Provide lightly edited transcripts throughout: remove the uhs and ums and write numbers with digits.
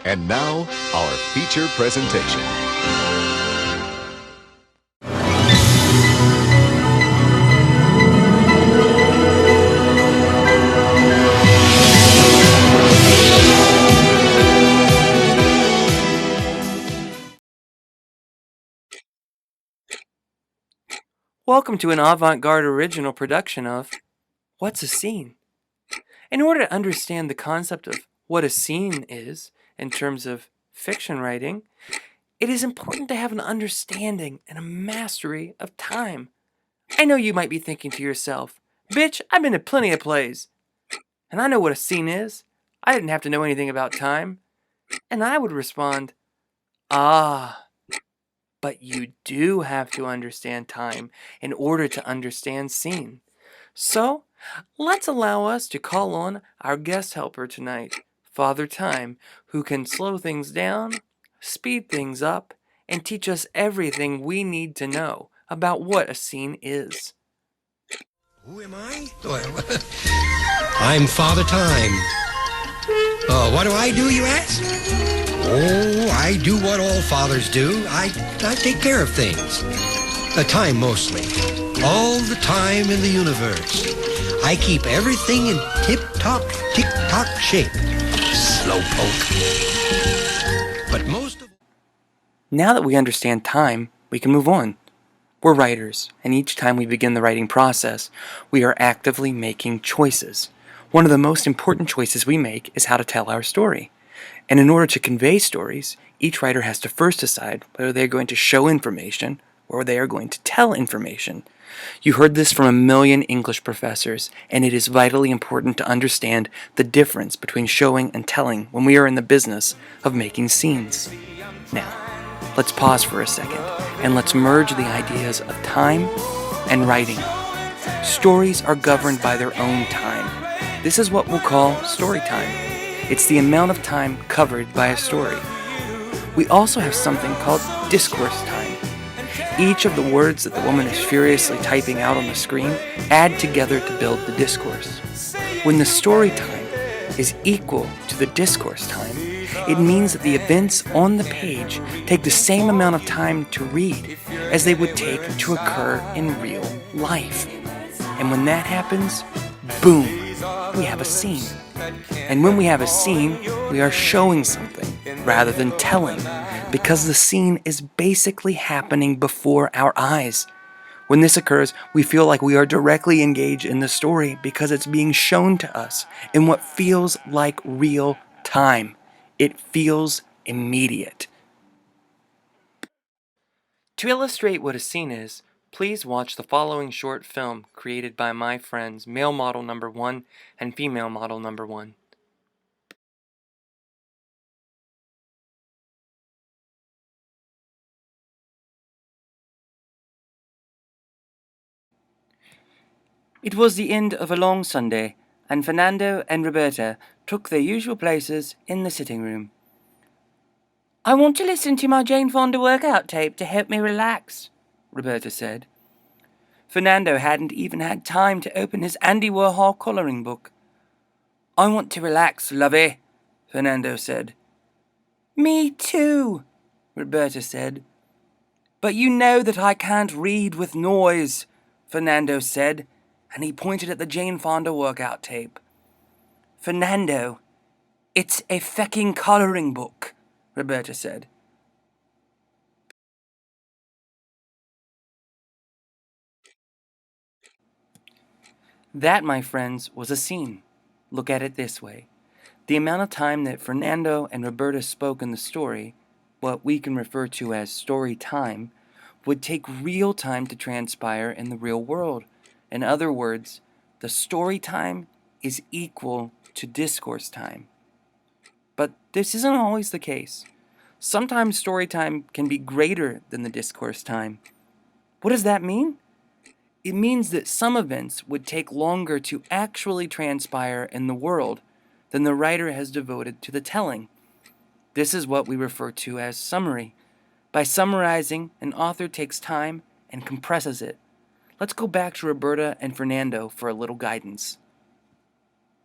And now, our feature presentation. Welcome to an avant-garde original production of What's a Scene? In order to understand the concept of what a scene is in terms of fiction writing, it is important to have an understanding and a mastery of time. I know you might be thinking to yourself, bitch, I've been to plenty of plays, and I know what a scene is. I didn't have to know anything about time. And I would respond, but you do have to understand time in order to understand scene. So, let's allow us to call on our guest helper tonight, Father Time, who can slow things down, speed things up, and teach us everything we need to know about what a scene is. Who am I? Well, I'm Father Time. What do I do, you ask? Oh, I do what all fathers do. I take care of things. The time mostly. All the time in the universe. I keep everything in tip-top, tick-tock shape. Slowpoke. But most of... Now that we understand time, we can move on. We're writers, and each time we begin the writing process, we are actively making choices. One of the most important choices we make is how to tell our story. And in order to convey stories, each writer has to first decide whether they are going to show information or they are going to tell information. You heard this from a million English professors, and it is vitally important to understand the difference between showing and telling when we are in the business of making scenes. Now, let's pause for a second, and let's merge the ideas of time and writing. Stories are governed by their own time. This is what we'll call story time. It's the amount of time covered by a story. We also have something called discourse time. Each of the words that the woman is furiously typing out on the screen add together to build the discourse. When the story time is equal to the discourse time, it means that the events on the page take the same amount of time to read as they would take to occur in real life. And when that happens, boom, we have a scene. And when we have a scene, we are showing something rather than telling, because the scene is basically happening before our eyes. When this occurs, we feel like we are directly engaged in the story because it's being shown to us in what feels like real time. It feels immediate. To illustrate what a scene is, please watch the following short film created by my friends male model number 1 and female model number 1. It was the end of a long Sunday, and Fernando and Roberta took their usual places in the sitting room. "I want to listen to my Jane Fonda workout tape to help me relax," Roberta said. Fernando hadn't even had time to open his Andy Warhol coloring book. "I want to relax, lovey," Fernando said. "Me too," Roberta said. "But you know that I can't read with noise," Fernando said, and he pointed at the Jane Fonda workout tape. "Fernando, it's a fecking coloring book," Roberta said. That, my friends, was a scene. Look at it this way. The amount of time that Fernando and Roberta spoke in the story, what we can refer to as story time, would take real time to transpire in the real world. In other words, the story time is equal to discourse time. But this isn't always the case. Sometimes story time can be greater than the discourse time. What does that mean? It means that some events would take longer to actually transpire in the world than the writer has devoted to the telling. This is what we refer to as summary. By summarizing, an author takes time and compresses it. Let's go back to Roberta and Fernando for a little guidance.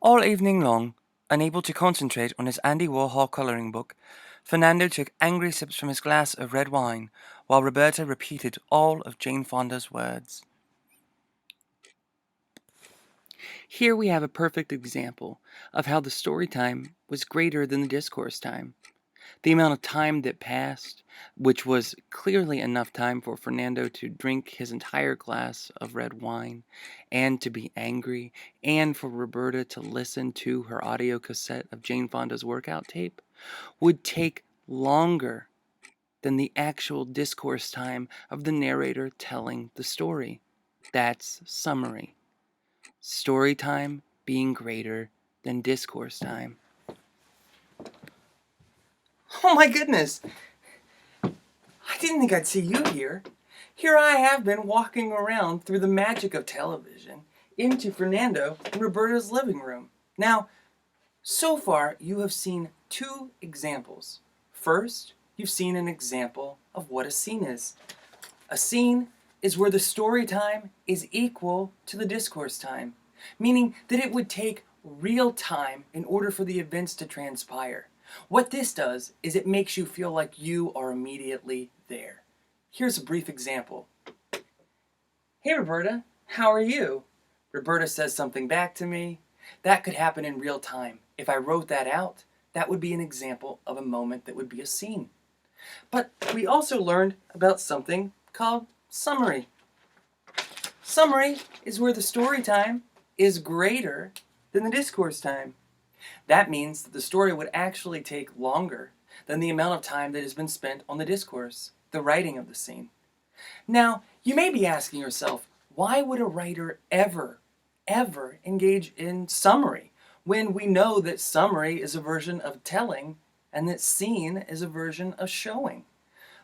All evening long, Unable to concentrate on his Andy Warhol coloring book, Fernando took angry sips from his glass of red wine, while Roberta repeated all of Jane Fonda's words. Here we have a perfect example of how the story time was greater than the discourse time. The amount of time that passed, which was clearly enough time for Fernando to drink his entire glass of red wine, and to be angry, and for Roberta to listen to her audio cassette of Jane Fonda's workout tape, would take longer than the actual discourse time of the narrator telling the story. That's summary. Story time being greater than discourse time. Oh my goodness! I didn't think I'd see you here. Here I have been walking around through the magic of television into Fernando and Roberta's living room. Now, so far you have seen two examples. First, you've seen an example of what a scene is. A scene is where the story time is equal to the discourse time, meaning that it would take real time in order for the events to transpire. What this does is it makes you feel like you are immediately there. Here's a brief example. Hey Roberta, how are you? Roberta says something back to me. That could happen in real time. If I wrote that out, that would be an example of a moment that would be a scene. But we also learned about something called summary. Summary is where the story time is greater than the discourse time. That means that the story would actually take longer than the amount of time that has been spent on the discourse, the writing of the scene. Now, you may be asking yourself, why would a writer ever engage in summary when we know that summary is a version of telling and that scene is a version of showing?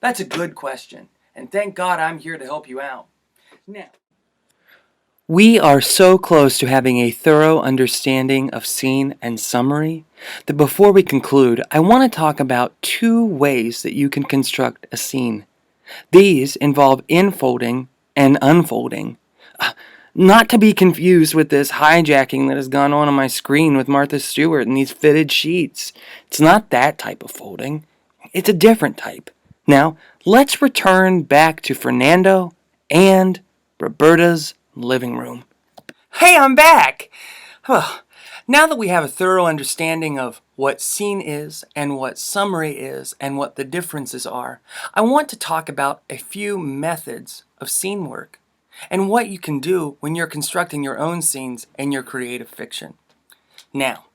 That's a good question, and thank God I'm here to help you out. Now, we are so close to having a thorough understanding of scene and summary that before we conclude, I want to talk about two ways that you can construct a scene. These involve infolding and unfolding. Not to be confused with this hijacking that has gone on my screen with Martha Stewart and these fitted sheets. It's not that type of folding. It's a different type. Now, let's return back to Fernando and Roberta's living room. Hey, I'm back! Now that we have a thorough understanding of what scene is and what summary is and what the differences are, I want to talk about a few methods of scene work and what you can do when you're constructing your own scenes in your creative fiction. Now,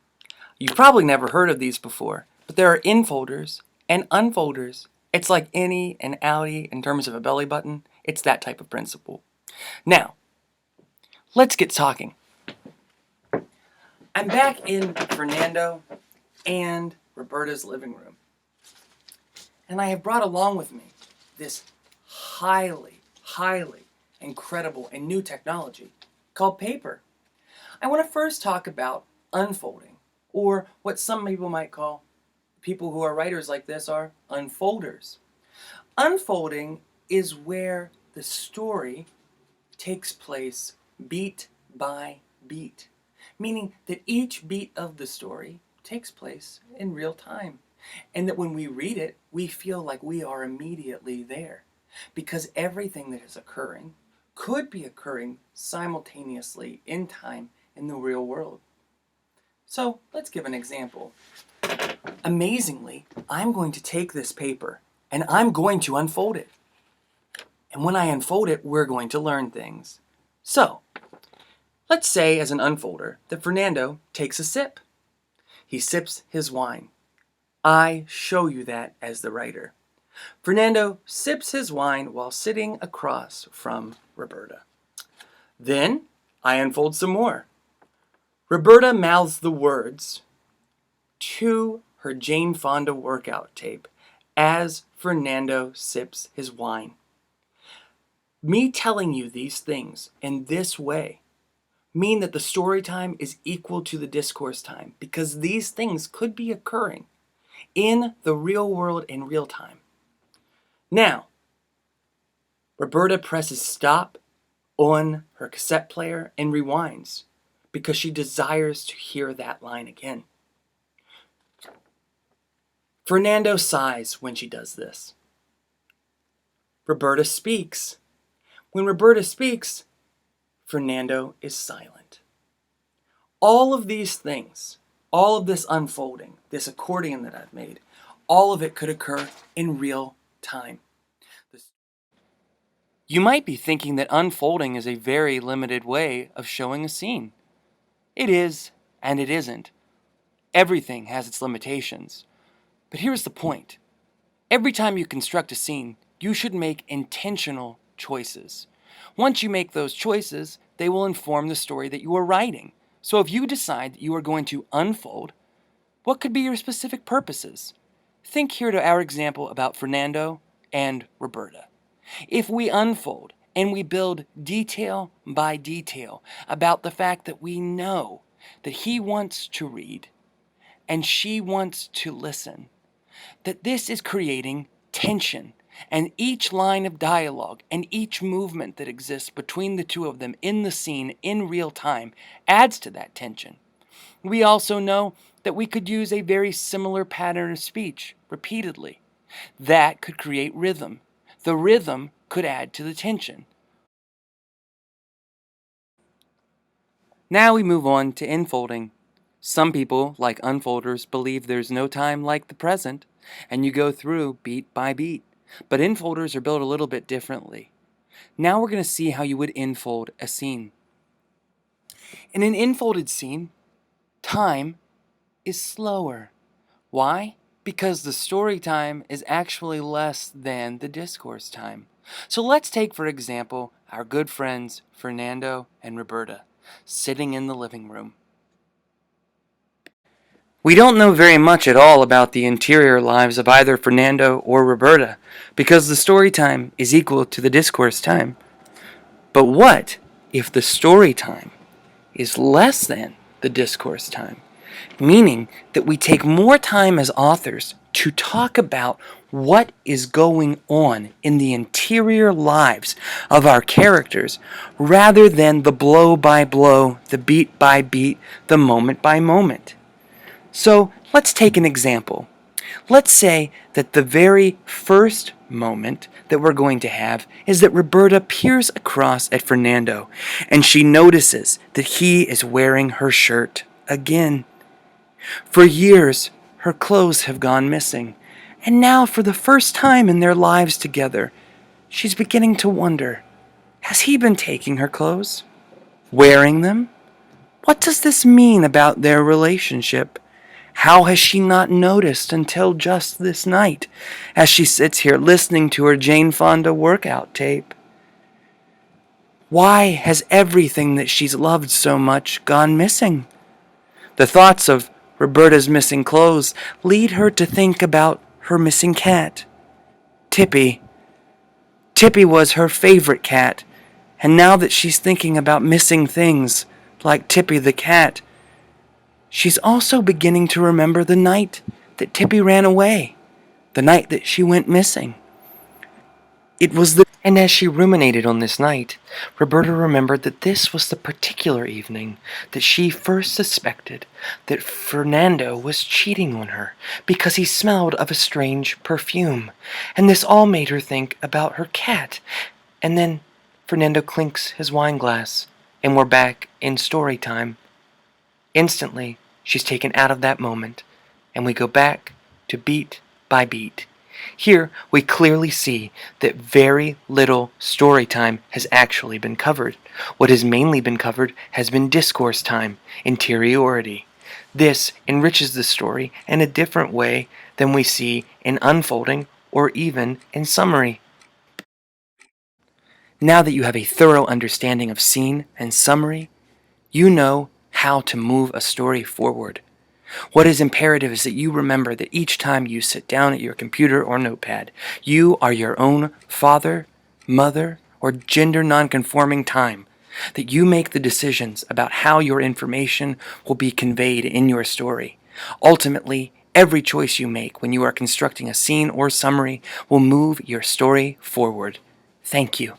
you've probably never heard of these before, but there are infolders and unfolders. It's like innie and outie in terms of a belly button. It's that type of principle. Now, let's get talking. I'm back in Fernando and Roberta's living room. And I have brought along with me this highly incredible and new technology called paper. I want to first talk about unfolding, or what some people might call, people who are writers like this are unfolders. Unfolding is where the story takes place beat by beat, meaning that each beat of the story takes place in real time, and that when we read it, we feel like we are immediately there, because everything that is occurring could be occurring simultaneously in time in the real world. So let's give an example. Amazingly, I'm going to take this paper and I'm going to unfold it. And when I unfold it, we're going to learn things. So, let's say as an unfolder that Fernando takes a sip. He sips his wine. I show you that as the writer. Fernando sips his wine while sitting across from Roberta. Then I unfold some more. Roberta mouths the words to her Jane Fonda workout tape as Fernando sips his wine. Me telling you these things in this way mean that the story time is equal to the discourse time, because these things could be occurring in the real world in real time. Now, Roberta presses stop on her cassette player and rewinds because she desires to hear that line again. Fernando sighs when she does this. Roberta speaks. When Roberta speaks, Fernando is silent. All of these things, all of this unfolding, this accordion that I've made, all of it could occur in real time. You might be thinking that unfolding is a very limited way of showing a scene. It is, and it isn't. Everything has its limitations. But here's the point. Every time you construct a scene, you should make intentional choices. Once you make those choices, they will inform the story that you are writing. So if you decide that you are going to unfold, what could be your specific purposes? Think here to our example about Fernando and Roberta. If we unfold and we build detail by detail about the fact that we know that he wants to read and she wants to listen, that this is creating tension, and each line of dialogue and each movement that exists between the two of them in the scene in real time adds to that tension. We also know that we could use a very similar pattern of speech repeatedly. That could create rhythm. The rhythm could add to the tension. Now we move on to infolding. Some people, like unfolders, believe there's no time like the present, and you go through beat by beat. But infolders are built a little bit differently. Now we're going to see how you would infold a scene. In an infolded scene, time is slower. Why? Because the story time is actually less than the discourse time. So let's take, for example, our good friends Fernando and Roberta sitting in the living room. We don't know very much at all about the interior lives of either Fernando or Roberta, because the story time is equal to the discourse time. But what if the story time is less than the discourse time? Meaning that we take more time as authors to talk about what is going on in the interior lives of our characters, rather than the blow by blow, the beat by beat, the moment by moment. So let's take an example. Let's say that the very first moment that we're going to have is that Roberta peers across at Fernando and she notices that he is wearing her shirt again. For years, her clothes have gone missing, and now for the first time in their lives together, she's beginning to wonder, has he been taking her clothes? Wearing them? What does this mean about their relationship? How has she not noticed until just this night, as she sits here listening to her Jane Fonda workout tape? Why has everything that she's loved so much gone missing? The thoughts of Roberta's missing clothes lead her to think about her missing cat, Tippy. Tippy was her favorite cat, and now that she's thinking about missing things, like Tippy the cat, she's also beginning to remember the night that Tippy ran away, the night that she went missing. And as she ruminated on this night, Roberta remembered that this was the particular evening that she first suspected that Fernando was cheating on her because he smelled of a strange perfume, and this all made her think about her cat. And then Fernando clinks his wine glass, and we're back in story time. Instantly, she's taken out of that moment, and we go back to beat by beat. Here, we clearly see that very little story time has actually been covered. What has mainly been covered has been discourse time, interiority. This enriches the story in a different way than we see in unfolding or even in summary. Now that you have a thorough understanding of scene and summary, you know how to move a story forward. What is imperative is that you remember that each time you sit down at your computer or notepad, you are your own father, mother, or gender nonconforming time, that you make the decisions about how your information will be conveyed in your story. Ultimately, every choice you make when you are constructing a scene or summary will move your story forward. Thank you.